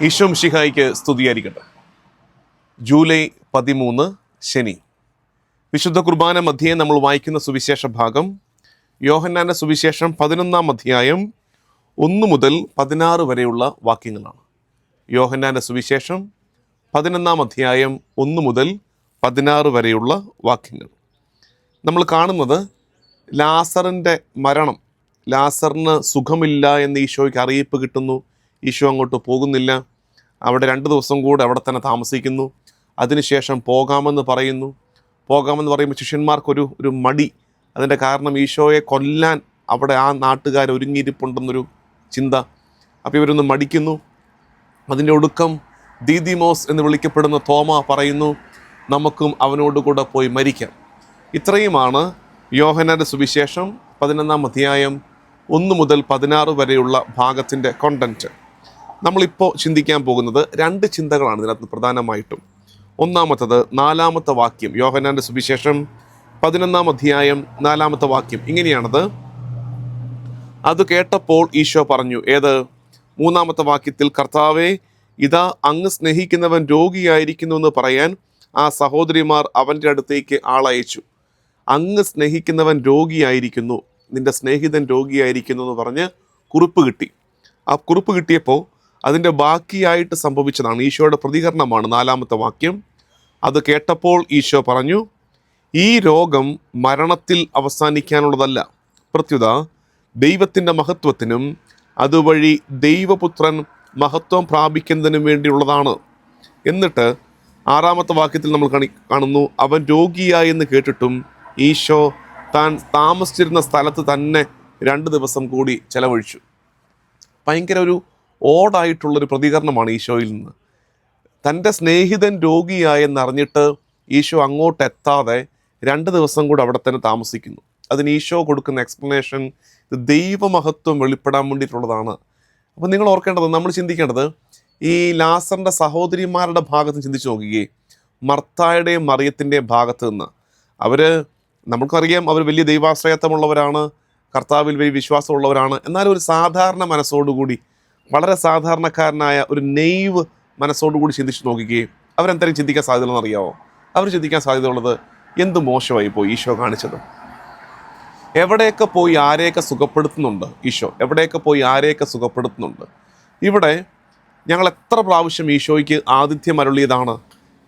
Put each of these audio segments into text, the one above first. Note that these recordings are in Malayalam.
ഈശോ മിശിഹായ്ക്ക് സ്തുതിയായിരിക്കട്ടെ. ജൂലൈ 13 ശനി. വിശുദ്ധ കുർബാന മധ്യേ നമ്മൾ വായിക്കുന്ന സുവിശേഷ ഭാഗം യോഹന്നാന്റെ സുവിശേഷം 11-ാം അധ്യായം 1 മുതൽ 16 വരെയുള്ള വാക്യങ്ങളാണ്. യോഹന്നാന്റെ സുവിശേഷം 11-ാം അധ്യായം 1 മുതൽ 16 വരെയുള്ള വാക്യങ്ങൾ. നമ്മൾ കാണുന്നത് ലാസറിൻ്റെ മരണം. ലാസറിന് സുഖമില്ല എന്ന് ഈശോയ്ക്ക് അറിയിപ്പ് കിട്ടുന്നു. ഈശോ അങ്ങോട്ട് പോകുന്നില്ല. അവിടെ 2 ദിവസം കൂടെ അവിടെ തന്നെ താമസിക്കുന്നു. അതിനുശേഷം പോകാമെന്ന് പറയുമ്പോൾ ശിഷ്യന്മാർക്കൊരു മടി. അതിൻ്റെ കാരണം ഈശോയെ കൊല്ലാൻ അവിടെ ആ നാട്ടുകാർ ഒരുങ്ങിയിരിപ്പുണ്ടെന്നൊരു ചിന്ത. അപ്പോൾ ഇവരൊന്ന് മടിക്കുന്നു. അതിൻ്റെ ഒടുക്കം ദീദിമോസ് എന്ന് വിളിക്കപ്പെടുന്ന തോമ പറയുന്നു, നമുക്കും അവനോടുകൂടെ പോയി മരിക്കാം. ഇത്രയുമാണ് യോഹന്നാന്റെ സുവിശേഷം 11-ാം അധ്യായം 1 മുതൽ 16 വരെയുള്ള ഭാഗത്തിൻ്റെ കോണ്ടൻറ്റ്. നമ്മളിപ്പോൾ ചിന്തിക്കാൻ പോകുന്നത് 2 ചിന്തകളാണ് ഇതിനകത്ത് പ്രധാനമായിട്ടും. ഒന്നാമത്തത് 4-ാമത്തെ വാക്യം. യോഹന്നാന്റെ സുവിശേഷം 11-ാം അധ്യായം 4-ാമത്തെ വാക്യം ഇങ്ങനെയാണത്: അത് കേട്ടപ്പോൾ ഈശോ പറഞ്ഞു. ഏത്? 3-ാമത്തെ വാക്യത്തിൽ, കർത്താവേ, ഇതാ അങ്ങ് സ്നേഹിക്കുന്നവൻ രോഗിയായിരിക്കുന്നു എന്ന് പറയാൻ ആ സഹോദരിമാർ അവൻ്റെ അടുത്തേക്ക് ആളയച്ചു. അങ്ങ് സ്നേഹിക്കുന്നവൻ രോഗിയായിരിക്കുന്നു, നിന്റെ സ്നേഹിതൻ രോഗിയായിരിക്കുന്നു എന്ന് പറഞ്ഞ് കുറിപ്പ് കിട്ടി. ആ കുറിപ്പ് കിട്ടിയപ്പോൾ അതിൻ്റെ ബാക്കിയായിട്ട് സംഭവിച്ചതാണ് ഈശോയുടെ പ്രതികരണമാണ് 4-ാമത്തെ വാക്യം. അത് കേട്ടപ്പോൾ ഈശോ പറഞ്ഞു, ഈ രോഗം മരണത്തിൽ അവസാനിക്കാനുള്ളതല്ല, പ്രത്യുത ദൈവത്തിൻ്റെ മഹത്വത്തിനും അതുവഴി ദൈവപുത്രൻ മഹത്വം പ്രാപിക്കുന്നതിനും വേണ്ടിയുള്ളതാണ്. എന്നിട്ട് 6-ാമത്തെ വാക്യത്തിൽ നമ്മൾ കാണുന്നു, അവൻ രോഗിയായെന്ന് കേട്ടിട്ടും ഈശോ താൻ താമസിച്ചിരുന്ന സ്ഥലത്ത് തന്നെ 2 ദിവസം കൂടി ചെലവഴിച്ചു. ഭയങ്കര ഒരു ഓടായിട്ടുള്ളൊരു പ്രതികരണമാണ് ഈശോയിൽ നിന്ന്. തൻ്റെ സ്നേഹിതൻ രോഗിയായെന്നറിഞ്ഞിട്ട് ഈശോ അങ്ങോട്ട് എത്താതെ 2 ദിവസം കൂടെ അവിടെ തന്നെ താമസിക്കുന്നു. അതിന് ഈശോ കൊടുക്കുന്ന എക്സ്പ്ലനേഷൻ ഇത് ദൈവമഹത്വം വെളിപ്പെടാൻ വേണ്ടിയിട്ടുള്ളതാണ്. അപ്പോൾ നിങ്ങൾ ഓർക്കേണ്ടത്, നമ്മൾ ചിന്തിക്കേണ്ടത്, ഈ ലാസറിൻ്റെ സഹോദരിമാരുടെ ഭാഗത്ത് ചിന്തിച്ച് നോക്കുകയെ, മർത്തായുടെയും മറിയത്തിൻ്റെയും ഭാഗത്ത് നിന്ന്. നമുക്കറിയാം അവർ വലിയ ദൈവാശ്രയത്വമുള്ളവരാണ്, കർത്താവിൽ വലിയ വിശ്വാസമുള്ളവരാണ്. എന്നാലും ഒരു സാധാരണ മനസ്സോടുകൂടി, വളരെ സാധാരണക്കാരനായ ഒരു നെയ്വ് മനസ്സോടുകൂടി ചിന്തിച്ച് നോക്കുകയും അവരെന്തായാലും ചിന്തിക്കാൻ സാധ്യതയുള്ളതെന്ന് അറിയാമോ? അവർ ചിന്തിക്കാൻ സാധ്യതയുള്ളത്, എന്ത് മോശമായി പോയി ഈശോ കാണിച്ചത്. എവിടെയൊക്കെ പോയി ആരെയൊക്കെ സുഖപ്പെടുത്തുന്നുണ്ട് ഈശോ, എവിടെയൊക്കെ പോയി ആരെയൊക്കെ സുഖപ്പെടുത്തുന്നുണ്ട്. ഇവിടെ ഞങ്ങൾ എത്ര പ്രാവശ്യം ഈശോയ്ക്ക് ആതിഥ്യം അരുളിയതാണ്.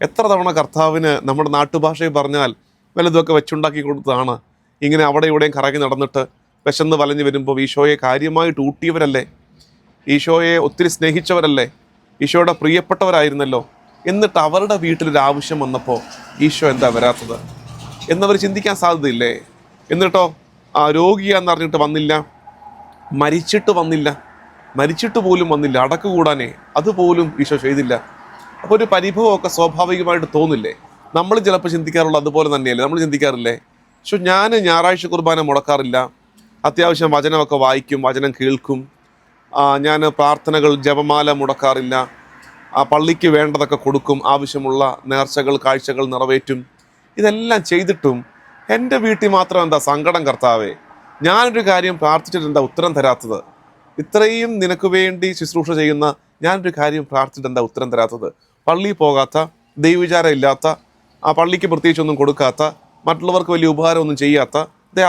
എത്ര തവണ കർത്താവിന് നമ്മുടെ നാട്ടുഭാഷയിൽ പറഞ്ഞാൽ വലുതൊക്കെ വെച്ചുണ്ടാക്കി കൊടുത്തതാണ്. ഇങ്ങനെ അവിടെ ഇവിടെയും കറങ്ങി നടന്നിട്ട് വിശന്ന് വലഞ്ഞു വരുമ്പോൾ ഈശോയെ കാര്യമായിട്ട് ഊട്ടിയവരല്ലേ, ഈശോയെ ഒത്തിരി സ്നേഹിച്ചവരല്ലേ, ഈശോയുടെ പ്രിയപ്പെട്ടവരായിരുന്നല്ലോ. എന്നിട്ട് അവരുടെ വീട്ടിലൊരു ആവശ്യം വന്നപ്പോൾ ഈശോ എന്താ വരാത്തത് എന്നവർ ചിന്തിക്കാൻ സാധ്യതയില്ലേ? എന്നിട്ടോ രോഗിയാന്ന് അറിഞ്ഞിട്ട് വന്നില്ല, മരിച്ചിട്ട് പോലും വന്നില്ല, അടക്ക് കൂടാനേ അതുപോലും ഈശോ ചെയ്തില്ല. അപ്പോൾ ഒരു പരിഭവമൊക്കെ സ്വാഭാവികമായിട്ട് തോന്നില്ലേ? നമ്മൾ ചിലപ്പോൾ ചിന്തിക്കാറുള്ള അതുപോലെ തന്നെയല്ലേ? നമ്മൾ ചിന്തിക്കാറില്ലേ, ഞാൻ ഞായറാഴ്ച കുർബാന മുടക്കാറില്ല, അത്യാവശ്യം വചനമൊക്കെ വായിക്കും, വചനം കേൾക്കും, ഞാൻ പ്രാർത്ഥനകൾ ജപമാല മുടക്കാറില്ല, പള്ളിക്ക് വേണ്ടതൊക്കെ കൊടുക്കും, ആവശ്യമുള്ള നേർച്ചകൾ കാഴ്ചകൾ നിറവേറ്റും. ഇതെല്ലാം ചെയ്തിട്ടും എൻ്റെ വീട്ടിൽ മാത്രം എന്താ സങ്കടം കർത്താവേ? ഞാനൊരു കാര്യം പ്രാർത്ഥിച്ചിട്ട് എന്താ ഉത്തരം തരാത്തത്? ഇത്രയും നിനക്ക് വേണ്ടി ശുശ്രൂഷ ചെയ്യുന്ന ഞാനൊരു കാര്യം പ്രാർത്ഥിച്ചിട്ട് എന്താ ഉത്തരം തരാത്തത്? പള്ളിയിൽ പോകാത്ത, ദൈവവിചാരം ഇല്ലാത്ത, ആ പള്ളിക്ക് പ്രത്യേകിച്ചൊന്നും കൊടുക്കാത്ത, മറ്റുള്ളവർക്ക് വലിയ ഉപകാരമൊന്നും ചെയ്യാത്ത,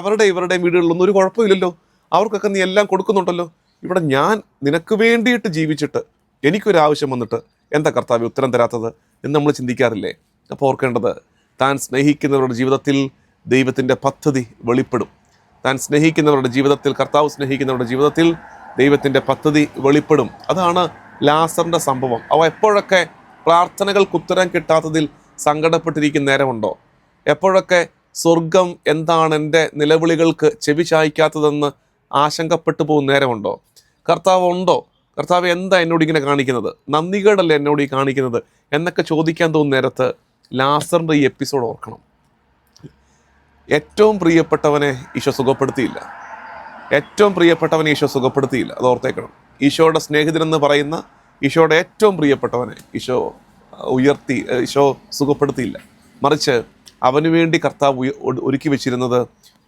ഇവരുടെയും വീടുകളിലൊന്നും ഒരു കുഴപ്പമില്ലല്ലോ, അവർക്കൊക്കെ നീ എല്ലാം കൊടുക്കുന്നുണ്ടല്ലോ. ഇവിടെ ഞാൻ നിനക്ക് വേണ്ടിയിട്ട് ജീവിച്ചിട്ട് എനിക്കൊരാവശ്യം വന്നിട്ട് എന്താ കർത്താവ് ഉത്തരം തരാത്തത് എന്ന് നമ്മൾ ചിന്തിക്കാറില്ലേ? അപ്പോൾ ഓർക്കേണ്ടത്, താൻ സ്നേഹിക്കുന്നവരുടെ ജീവിതത്തിൽ ദൈവത്തിൻ്റെ പദ്ധതി വെളിപ്പെടും. താൻ സ്നേഹിക്കുന്നവരുടെ ജീവിതത്തിൽ, കർത്താവ് സ്നേഹിക്കുന്നവരുടെ ജീവിതത്തിൽ ദൈവത്തിൻ്റെ പദ്ധതി വെളിപ്പെടും. അതാണ് ലാസറിൻ്റെ സംഭവം. അവ എപ്പോഴൊക്കെ പ്രാർത്ഥനകൾക്ക് ഉത്തരം കിട്ടാത്തതിൽ സങ്കടപ്പെട്ടിരിക്കുന്ന നേരമുണ്ടോ, എപ്പോഴൊക്കെ സ്വർഗം എന്താണ് എൻ്റെ നിലവിളികൾക്ക് ചെവി ചായ്ക്കാത്തതെന്ന് ആശങ്കപ്പെട്ടു പോകുന്ന നേരമുണ്ടോ, കർത്താവ് ഉണ്ടോ, കർത്താവ് എന്താ എന്നോട് ഇങ്ങനെ കാണിക്കുന്നത്, നന്ദികേടല്ലേ എന്നോട് ഈ കാണിക്കുന്നത് എന്നൊക്കെ ചോദിക്കാൻ തോന്നുന്ന നേരത്ത് ലാസറിൻ്റെ ഈ എപ്പിസോഡ് ഓർക്കണം. ഏറ്റവും പ്രിയപ്പെട്ടവനെ ഈശോ സുഖപ്പെടുത്തിയില്ല, അത് ഓർത്തേക്കണം. ഈശോയുടെ സ്നേഹിതനെന്ന് പറയുന്ന ഈശോയുടെ ഏറ്റവും പ്രിയപ്പെട്ടവനെ ഈശോ സുഖപ്പെടുത്തിയില്ല. മറിച്ച് അവന് വേണ്ടി കർത്താവ് ഒരുക്കി വെച്ചിരുന്നത്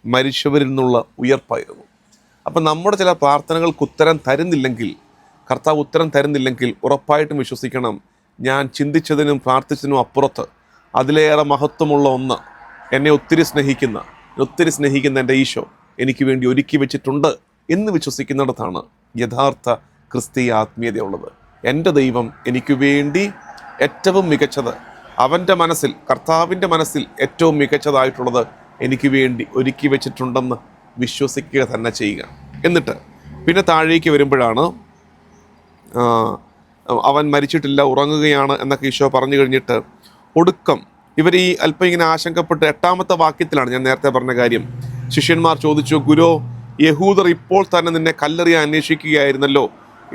മരിച്ചവരിൽ നിന്നുള്ള ഉയർപ്പായിരുന്നു. അപ്പം നമ്മുടെ ചില പ്രാർത്ഥനകൾക്ക് ഉത്തരം തരുന്നില്ലെങ്കിൽ കർത്താവ് ഉത്തരം തരുന്നില്ലെങ്കിൽ ഉറപ്പായിട്ടും വിശ്വസിക്കണം, ഞാൻ ചിന്തിച്ചതിനും പ്രാർത്ഥിച്ചതിനും അപ്പുറത്ത് അതിലേറെ മഹത്വമുള്ള ഒന്ന് എന്നെ ഒത്തിരി സ്നേഹിക്കുന്ന എൻ്റെ ഈശോ എനിക്ക് വേണ്ടി ഒരുക്കി വെച്ചിട്ടുണ്ട് എന്ന് വിശ്വസിക്കുന്നിടത്താണ് യഥാർത്ഥ ക്രിസ്തീയ ആത്മീയതയുള്ളത്. എൻ്റെ ദൈവം എനിക്ക് വേണ്ടി ഏറ്റവും മികച്ചത്, അവൻ്റെ മനസ്സിൽ, കർത്താവിൻ്റെ മനസ്സിൽ ഏറ്റവും മികച്ചതായിട്ടുള്ളത് എനിക്ക് വേണ്ടി ഒരുക്കി വെച്ചിട്ടുണ്ടെന്ന് വിശ്വസിക്കുക തന്നെ ചെയ്യുക. എന്നിട്ട് പിന്നെ താഴേക്ക് വരുമ്പോഴാണ് അവൻ മരിച്ചിട്ടില്ല, ഉറങ്ങുകയാണ് എന്നൊക്കെ ഈശോ പറഞ്ഞു കഴിഞ്ഞിട്ട് ഒടുക്കം ഇവർ ഈ അല്പം ഇങ്ങനെ ആശങ്കപ്പെട്ട് 8-ാമത്തെ വാക്യത്തിലാണ് ഞാൻ നേരത്തെ പറഞ്ഞ കാര്യം. ശിഷ്യന്മാർ ചോദിച്ചു, ഗുരോ, യഹൂദർ ഇപ്പോൾ തന്നെ നിന്നെ കല്ലെറിയാൻ അന്വേഷിക്കുകയായിരുന്നല്ലോ,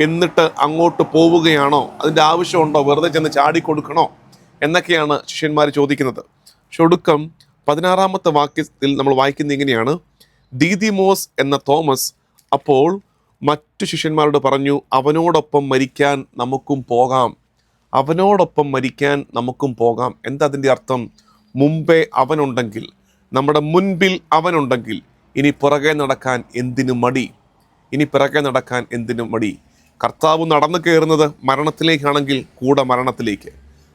എന്നിട്ട് അങ്ങോട്ട് പോവുകയാണോ? അതിൻ്റെ ആവശ്യമുണ്ടോ? വെറുതെ ചെന്ന് ചാടിക്കൊടുക്കണോ എന്നൊക്കെയാണ് ശിഷ്യന്മാർ ചോദിക്കുന്നത്. പക്ഷെ ഒടുക്കം 16-ാമത്തെ വാക്യത്തിൽ നമ്മൾ വായിക്കുന്നത് ഇങ്ങനെയാണ്: ദീദിമോസ് എന്ന തോമസ് അപ്പോൾ മറ്റു ശിഷ്യന്മാരോട് പറഞ്ഞു, അവനോടൊപ്പം മരിക്കാൻ നമുക്കും പോകാം. അവനോടൊപ്പം മരിക്കാൻ നമുക്കും പോകാം. എന്താ അതിൻ്റെ അർത്ഥം? മുമ്പേ അവനുണ്ടെങ്കിൽ, നമ്മുടെ മുൻപിൽ അവനുണ്ടെങ്കിൽ ഇനി പുറകെ നടക്കാൻ എന്തിനു മടി? കർത്താവ് നടന്നു കയറുന്നത് മരണത്തിലേക്കാണെങ്കിൽ കൂടെ മരണത്തിലേക്ക്,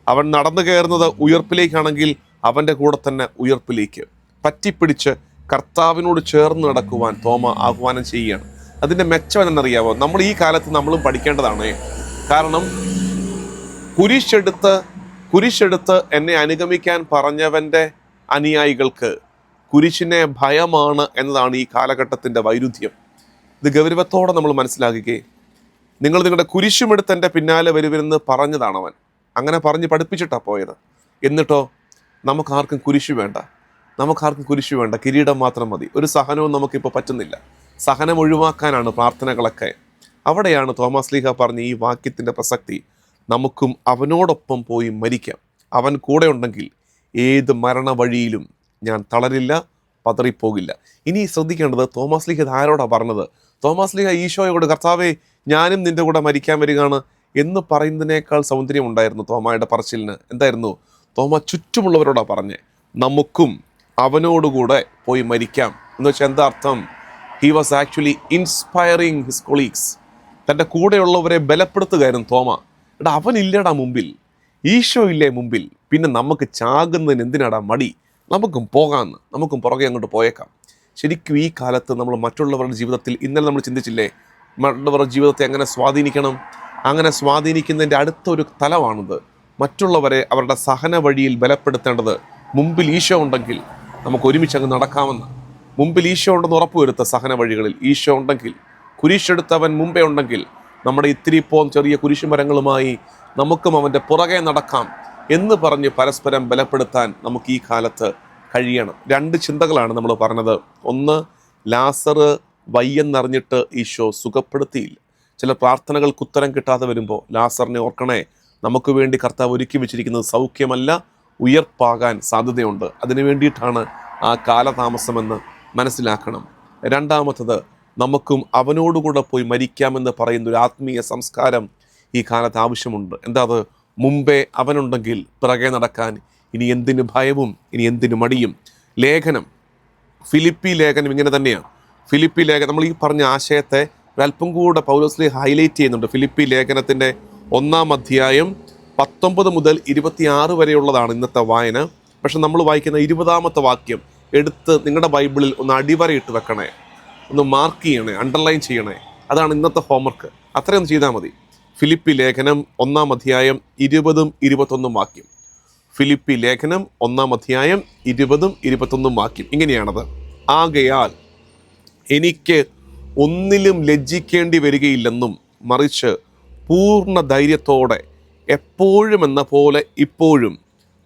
അവൻ നടന്നു കയറുന്നത് ഉയർപ്പിലേക്കാണെങ്കിൽ അവൻ്റെ കൂടെ തന്നെ ഉയർപ്പിലേക്ക് പറ്റിപ്പിടിച്ച് കർത്താവിനോട് ചേർന്ന് നടക്കുവാൻ തോമ ആഹ്വാനം ചെയ്യുകയാണ്. അതിൻ്റെ മെച്ചം എന്നറിയാമോ? നമ്മൾ ഈ കാലത്ത് നമ്മളും പഠിക്കേണ്ടതാണ്. കാരണം കുരിശെടുത്ത് എന്നെ അനുഗമിക്കാൻ പറഞ്ഞവൻ്റെ അനുയായികൾക്ക് കുരിശിനെ ഭയമാണ് എന്നതാണ് ഈ കാലഘട്ടത്തിൻ്റെ വൈരുദ്ധ്യം. ഇത് ഗൗരവത്തോടെ നമ്മൾ മനസ്സിലാക്കുകയെ, നിങ്ങൾ നിങ്ങളുടെ കുരിശുമെടുത്ത് എൻ്റെ പിന്നാലെ വരുവരെന്ന് പറഞ്ഞതാണ് അവൻ. അങ്ങനെ പറഞ്ഞ് പഠിപ്പിച്ചിട്ടാണ് പോയത്. എന്നിട്ടോ നമുക്കാർക്കും കുരിശു വേണ്ട, കിരീടം മാത്രം മതി. ഒരു സഹനവും നമുക്കിപ്പോൾ പറ്റുന്നില്ല. സഹനം ഒഴിവാക്കാനാണ് പ്രാർത്ഥനകളൊക്കെ. അവിടെയാണ് തോമാസ് ലീഹ പറഞ്ഞ ഈ വാക്യത്തിൻ്റെ പ്രസക്തി. നമുക്കും അവനോടൊപ്പം പോയി മരിക്കാം. അവൻ കൂടെ ഉണ്ടെങ്കിൽ ഏത് മരണ വഴിയിലും ഞാൻ തളരില്ല, പതറിപ്പോകില്ല. ഇനി ശ്രദ്ധിക്കേണ്ടത്, തോമാസ് ലീഹ ആരോടാണ് പറഞ്ഞത്? തോമാസ് ലീഹ ഈശോയോട്, കർത്താവേ, ഞാനും നിൻ്റെ കൂടെ മരിക്കാൻ വരികയാണ് എന്ന് പറയുന്നതിനേക്കാൾ സൗന്ദര്യം ഉണ്ടായിരുന്നു തോമായുടെ പറച്ചിലിന്. എന്തായിരുന്നു? തോമ ചുറ്റുമുള്ളവരോടാണ് പറഞ്ഞേ, നമുക്കും അവനോടുകൂടെ പോയി മരിക്കാം എന്ന് വെച്ചാൽ എന്താ അർത്ഥം? He was actually inspiring his colleagues. തൻ്റെ കൂടെയുള്ളവരെ ബലപ്പെടുത്തുകയായിരുന്നു തോമ. അവനില്ലടാ മുമ്പിൽ, ഈശോ ഇല്ലേ മുമ്പിൽ, പിന്നെ നമുക്ക് ചാകുന്നതിന് എന്തിനാടാ മടി? നമുക്കും പോകാമെന്ന്, നമുക്കും പുറകെ അങ്ങോട്ട് പോയേക്കാം. ശരിക്കും ഈ കാലത്ത് നമ്മൾ മറ്റുള്ളവരുടെ ജീവിതത്തിൽ, ഇന്നലെ നമ്മൾ ചിന്തിച്ചില്ലേ, മറ്റുള്ളവരുടെ ജീവിതത്തെ എങ്ങനെ സ്വാധീനിക്കണം? അങ്ങനെ സ്വാധീനിക്കുന്നതിൻ്റെ അടുത്തൊരു തലമാണിത്. മറ്റുള്ളവരെ അവരുടെ സഹന വഴിയിൽ ബലപ്പെടുത്തേണ്ടത്. മുമ്പിൽ ഈശോ ഉണ്ടെങ്കിൽ നമുക്ക് ഒരുമിച്ച് അങ്ങ് നടക്കാമെന്ന്. മുമ്പിൽ ഈശോ ഉണ്ടെന്ന് ഉറപ്പുവരുത്ത സഹന വഴികളിൽ ഈശോ ഉണ്ടെങ്കിൽ, കുരിശെടുത്തവൻ മുമ്പേ ഉണ്ടെങ്കിൽ, നമ്മുടെ ഇത്തിരിപ്പോം ചെറിയ കുരിശുമരങ്ങളുമായി നമുക്കും അവൻ്റെ പുറകെ നടക്കാം എന്ന് പറഞ്ഞ് പരസ്പരം ബലപ്പെടുത്താൻ നമുക്ക് ഈ കാലത്ത് കഴിയണം. 2 ചിന്തകളാണ് നമ്മൾ പറഞ്ഞത്. ഒന്ന്, ലാസർ വയ്യെന്നറിഞ്ഞിട്ട് ഈശോ സുഖപ്പെടുത്തിയില്ല. ചില പ്രാർത്ഥനകൾക്ക് ഉത്തരം കിട്ടാതെ വരുമ്പോൾ ലാസറിനെ ഓർക്കണേ, നമുക്ക് വേണ്ടി കർത്താവ് ഒരുക്കി വെച്ചിരിക്കുന്നത് സൗഖ്യമല്ല, ഉയർപ്പാകാൻ സാധ്യതയുണ്ട്. അതിനു വേണ്ടിയിട്ടാണ് ആ കാലതാമസമെന്ന് മനസ്സിലാക്കണം. 2ാമത്തത്, നമുക്കും അവനോടുകൂടെ പോയി മരിക്കാമെന്ന് പറയുന്ന ഒരു ആത്മീയ സംസ്കാരം ഈ കാലത്ത് ആവശ്യമുണ്ട്. എന്താ അത്? മുമ്പേ അവനുണ്ടെങ്കിൽ പിറകെ നടക്കാൻ ഇനി എന്തിനു ഭയവും, ഇനി എന്തിനു മടിയും. ലേഖനം, ഫിലിപ്പി ലേഖനം ഇങ്ങനെ തന്നെയാണ്. ഫിലിപ്പി ലേഖനം, നമ്മൾ ഈ പറഞ്ഞ ആശയത്തെ ഒരല്പം കൂടെ പൗലോസ് ലീഹ ഹൈലൈറ്റ് ചെയ്യുന്നുണ്ട്. ഫിലിപ്പി ലേഖനത്തിൻ്റെ 1-ാം അധ്യായം 19 മുതൽ 26 വരെയുള്ളതാണ് ഇന്നത്തെ വായന. പക്ഷെ നമ്മൾ വായിക്കുന്ന 20-ാമത്തെ വാക്യം എടുത്ത് നിങ്ങളുടെ ബൈബിളിൽ ഒന്ന് അടിവരയിട്ട് വെക്കണേ, ഒന്ന് മാർക്ക് ചെയ്യണേ, അണ്ടർലൈൻ ചെയ്യണേ. അതാണ് ഇന്നത്തെ ഹോംവർക്ക്. അത്രയൊന്നും ചെയ്താൽ മതി. ഫിലിപ്പി ലേഖനം 1-ാം അധ്യായം 20ഉം 21ഉം വാക്യം. ഫിലിപ്പി ലേഖനം 1-ാം അധ്യായം 20ഉം 21ഉം വാക്യം ഇങ്ങനെയാണത്: ആകയാൽ എനിക്ക് ഒന്നിലും ലജ്ജിക്കേണ്ടി വരികയില്ലെന്നും, മറിച്ച് പൂർണ്ണ ധൈര്യത്തോടെ എപ്പോഴും എന്ന പോലെ ഇപ്പോഴും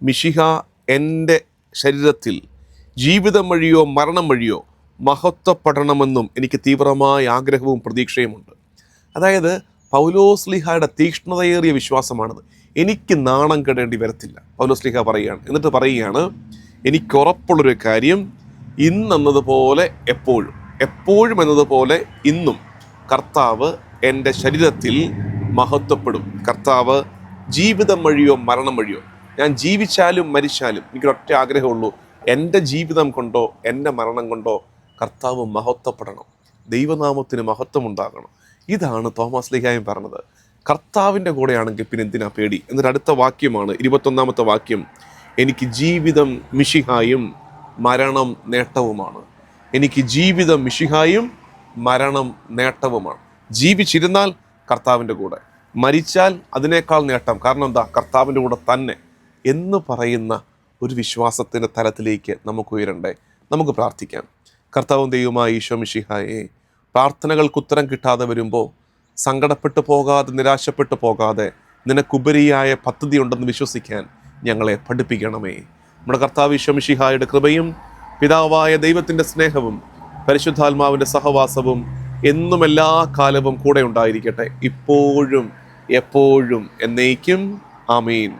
മിശിഹ എൻ്റെ ശരീരത്തിൽ ജീവിതം വഴിയോ മരണം വഴിയോ മഹത്വപ്പെടണമെന്നും എനിക്ക് തീവ്രമായ ആഗ്രഹവും പ്രതീക്ഷയുമുണ്ട്. അതായത് പൗലോസ് ലീഹയുടെ തീക്ഷ്ണതയേറിയ വിശ്വാസമാണത്. എനിക്ക് നാണം കെടേണ്ടി വരത്തില്ല, പൗലോസ് ലീഹ പറയുകയാണ്. എന്നിട്ട് പറയുകയാണ്, എനിക്കുറപ്പുള്ളൊരു കാര്യം, ഇന്നെന്നതുപോലെ എപ്പോഴും, എപ്പോഴും എന്നതുപോലെ ഇന്നും കർത്താവ് എൻ്റെ ശരീരത്തിൽ മഹത്വപ്പെടും. കർത്താവ് ജീവിതം വഴിയോ മരണം വഴിയോ, ഞാൻ ജീവിച്ചാലും മരിച്ചാലും എനിക്കൊരൊറ്റ ആഗ്രഹമുള്ളൂ, എൻ്റെ ജീവിതം കൊണ്ടോ എൻ്റെ മരണം കൊണ്ടോ കർത്താവ് മഹത്വപ്പെടണം, ദൈവനാമത്തിന് മഹത്വം ഉണ്ടാകണം. ഇതാണ് തോമസ് ലീഹായും പറഞ്ഞത്. കർത്താവിൻ്റെ കൂടെയാണെങ്കിൽ പിന്നെ എന്തിനാ പേടി? എന്നൊരു അടുത്ത വാക്യമാണ് 21-ാമത്തെ വാക്യം. എനിക്ക് ജീവിതം മിശിഹായും മരണം നേട്ടവുമാണ്. എനിക്ക് ജീവിതം മിശിഹായും മരണം നേട്ടവുമാണ്. ജീവിച്ചിരുന്നാൽ കർത്താവിൻ്റെ കൂടെ, മരിച്ചാൽ അതിനേക്കാൾ നേട്ടം. കാരണം എന്താ? കർത്താവിൻ്റെ കൂടെ തന്നെ എന്ന് പറയുന്ന ഒരു വിശ്വാസത്തിൻ്റെ തലത്തിലേക്ക് നമുക്ക് ഉയരണ്ടേ? നമുക്ക് പ്രാർത്ഥിക്കാം. കർത്താവും ദൈവമായ ഈശോ മിശിഹായെ, പ്രാർത്ഥനകൾക്ക് ഉത്തരം കിട്ടാതെ വരുമ്പോൾ സങ്കടപ്പെട്ടു പോകാതെ, നിരാശപ്പെട്ടു പോകാതെ, നിനക്കുപരിയായ പദ്ധതി ഉണ്ടെന്ന് വിശ്വസിക്കാൻ ഞങ്ങളെ പഠിപ്പിക്കണമേ. നമ്മുടെ കർത്താവ് ഈശോ മിശിഹായുടെ കൃപയും പിതാവായ ദൈവത്തിൻ്റെ സ്നേഹവും പരിശുദ്ധാത്മാവിൻ്റെ സഹവാസവും എന്നും എല്ലാ കാലവും കൂടെ ഉണ്ടായിരിക്കട്ടെ, ഇപ്പോഴും എപ്പോഴും എന്നേക്കും. ആമീൻ.